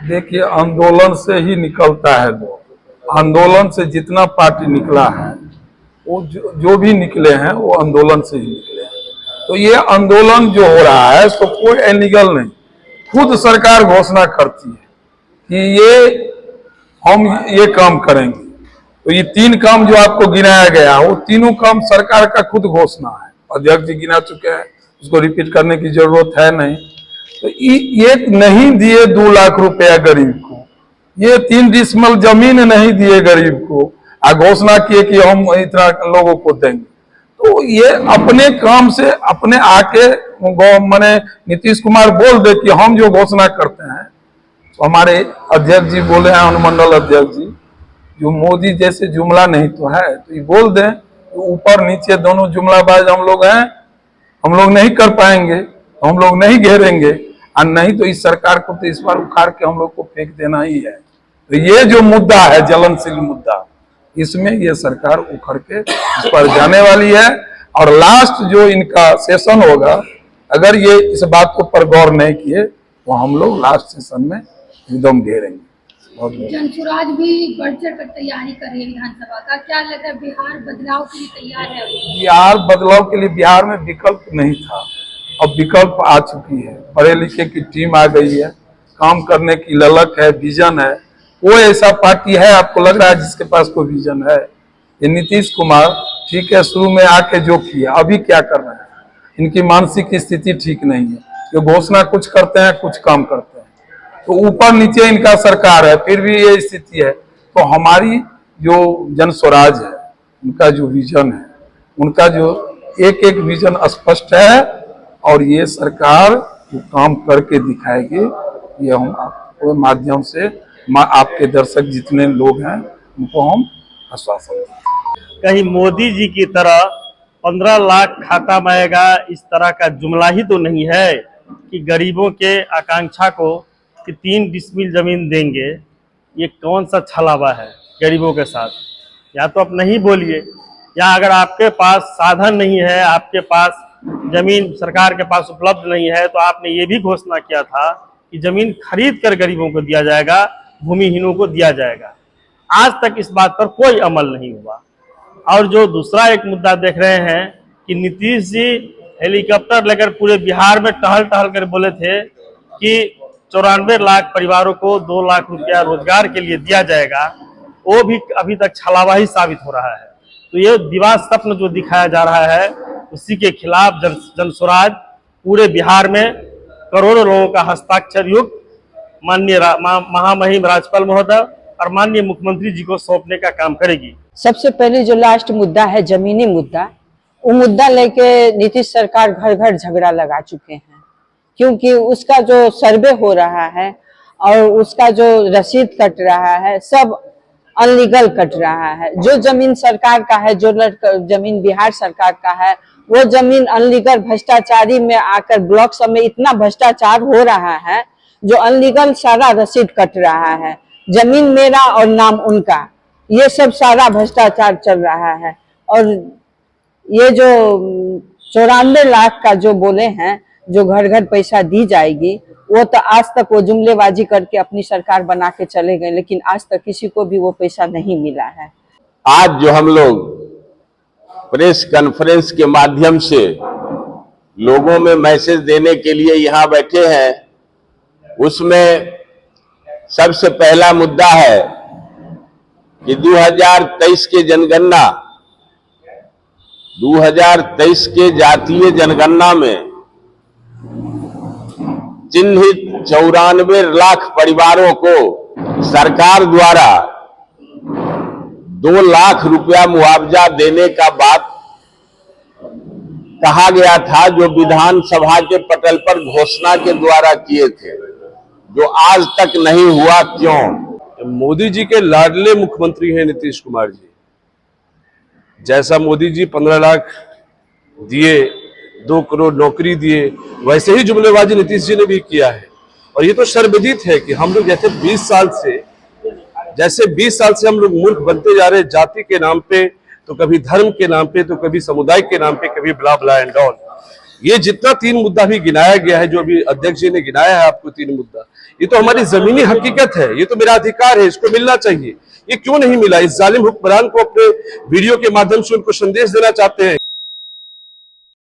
देखिए, आंदोलन से ही निकलता है लोग। आंदोलन से जितना पार्टी निकला है वो जो भी निकले हैं वो आंदोलन से ही निकले हैं। तो ये आंदोलन जो हो रहा है तो कोई इलीगल नहीं, खुद सरकार घोषणा करती है कि हम ये काम करेंगे। तो ये 3 काम जो आपको गिनाया गया वो तीनों काम सरकार का खुद घोषणा है। अध्यक्ष जी गिना चुके हैं, उसको रिपीट करने की जरूरत है नहीं। तो ये नहीं दिए 2 लाख रुपया गरीब को, ये 3 डिसमल जमीन नहीं दिए गरीब को, घोषणा किए कि हम इतना लोगों को देंगे। तो ये अपने काम से अपने आके माने नीतीश कुमार बोल दे कि हम जो घोषणा करते हैं। तो हमारे अध्यक्ष जी बोले हैं, अनुमंडल अध्यक्ष जी, जो मोदी जैसे जुमला नहीं तो है, तो ये बोल दें तो ऊपर नीचे दोनों जुमलाबाज हम लोग हैं, हम लोग नहीं कर पाएंगे, तो हम लोग नहीं घेरेंगे, और नहीं तो इस सरकार को तो इस बार उखाड़ के हम लोग को फेंक देना ही है। तो ये जो मुद्दा है, ज्वलनशील मुद्दा, इसमें ये सरकार उखड़ के इस पर जाने वाली है। और लास्ट जो इनका सेशन होगा, अगर ये इस बात को पर गौर नहीं किए तो हम लोग लास्ट सेशन में एकदम घेरेंगे। जनसुराज भी बढ़ चढ़ कर तैयारी कर रही है विधानसभा का, क्या लगता है बिहार बदलाव के लिए तैयार है? बिहार बदलाव के लिए बिहार में विकल्प नहीं था, अब विकल्प आ चुकी है। पढ़े लिखे की टीम आ गई है, काम करने की ललक है, विजन है। वो ऐसा पार्टी है आपको लग रहा है जिसके पास कोई विजन है? ये नीतीश कुमार ठीक है, शुरू में आके जो किया, अभी क्या कर रहे हैं? इनकी मानसिक स्थिति ठीक नहीं है। जो घोषणा कुछ करते हैं, कुछ काम करते हैं, तो ऊपर नीचे इनका सरकार है, फिर भी ये स्थिति है। तो हमारी जो जन स्वराज है, उनका जो विजन है, उनका जो एक एक विजन स्पष्ट है, और ये सरकार जो काम करके दिखाएगी, ये हम आपके माध्यम से आपके दर्शक जितने लोग हैं उनको हम आश्वासन दें। कहीं मोदी जी की तरह 15 लाख खाता मांगेगा, इस तरह का जुमला ही तो नहीं है कि गरीबों के आकांक्षा को कि 3 डिसमिल जमीन देंगे। ये कौन सा छलावा है गरीबों के साथ? या तो आप नहीं बोलिए, या अगर आपके पास साधन नहीं है, आपके पास जमीन सरकार के पास उपलब्ध नहीं है, तो आपने ये भी घोषणा किया था कि जमीन खरीद कर गरीबों को दिया जाएगा, भूमिहीनों को दिया जाएगा। आज तक इस बात पर कोई अमल नहीं हुआ। और जो दूसरा एक मुद्दा देख रहे हैं कि नीतीश जी हेलीकॉप्टर लेकर पूरे बिहार में टहल टहल कर बोले थे कि 94 लाख परिवारों को 2 लाख रुपया रोजगार के लिए दिया जाएगा, वो भी अभी तक छलावा ही साबित हो रहा है। तो ये दिवा स्वप्न जो दिखाया जा रहा है, उसी के खिलाफ जनसुराज पूरे बिहार में करोड़ों लोगों का हस्ताक्षर युक्त माननीय महामहिम राज्यपाल महोदय और माननीय मुख्यमंत्री जी को सौंपने का काम करेगी। सबसे पहले जो लास्ट मुद्दा है, जमीनी मुद्दा, वो मुद्दा लेके नीतीश सरकार घर घर झगड़ा लगा चुके हैं। क्योंकि उसका जो सर्वे हो रहा है और उसका जो रसीद कट रहा है, सब अनलीगल कट रहा है। जो जमीन सरकार का है, जो जमीन बिहार सरकार का है, वो जमीन अनलीगल भ्रष्टाचारी में आकर ब्लॉक सब में इतना भ्रष्टाचार हो रहा है, जो अनलीगल सारा रसीद कट रहा है। जमीन मेरा और नाम उनका, ये सब सारा भ्रष्टाचार चल रहा है। और ये जो 94 लाख का जो बोले हैं, जो घर घर पैसा दी जाएगी, वो तो आज तक वो जुमलेबाजी करके अपनी सरकार बना के चले गए, लेकिन आज तक किसी को भी वो पैसा नहीं मिला है। आज जो हम लोग प्रेस कॉन्फ्रेंस के माध्यम से लोगों में मैसेज देने के लिए यहाँ बैठे हैं, उसमें सबसे पहला मुद्दा है कि 2023 के जनगणना 2023 के जातीय जनगणना में चिन्हित 94 लाख परिवारों को सरकार द्वारा 2 लाख रुपया मुआवजा देने का बात कहा गया था, जो विधानसभा के पटल पर घोषणा के द्वारा किए थे, जो आज तक नहीं हुआ। क्यों? मोदी जी के लाडले मुख्यमंत्री हैं नीतीश कुमार जी। जैसा मोदी जी 15 लाख दिए, 2 करोड़ नौकरी दिए, वैसे ही जुमलेबाजी नीतीश जी ने भी किया है। और ये तो सर्वविदित है कि हम लोग जैसे 20 साल से हम लोग मूर्ख बनते जा रहे हैं, जाति के नाम पे, तो कभी धर्म के नाम पे, तो कभी समुदाय के नाम पे, कभी ब्ला ब्ला एंड ऑल। ये जितना 3 मुद्दा भी गिनाया गया है, जो अभी अध्यक्ष जी ने गिनाया है आपको 3 मुद्दा, ये तो हमारी जमीनी हकीकत है, ये तो मेरा अधिकार है, इसको मिलना चाहिए। ये क्यों नहीं मिला? इस जालिम हुक्मरान को अपने वीडियो के माध्यम से उनको संदेश देना चाहते हैं।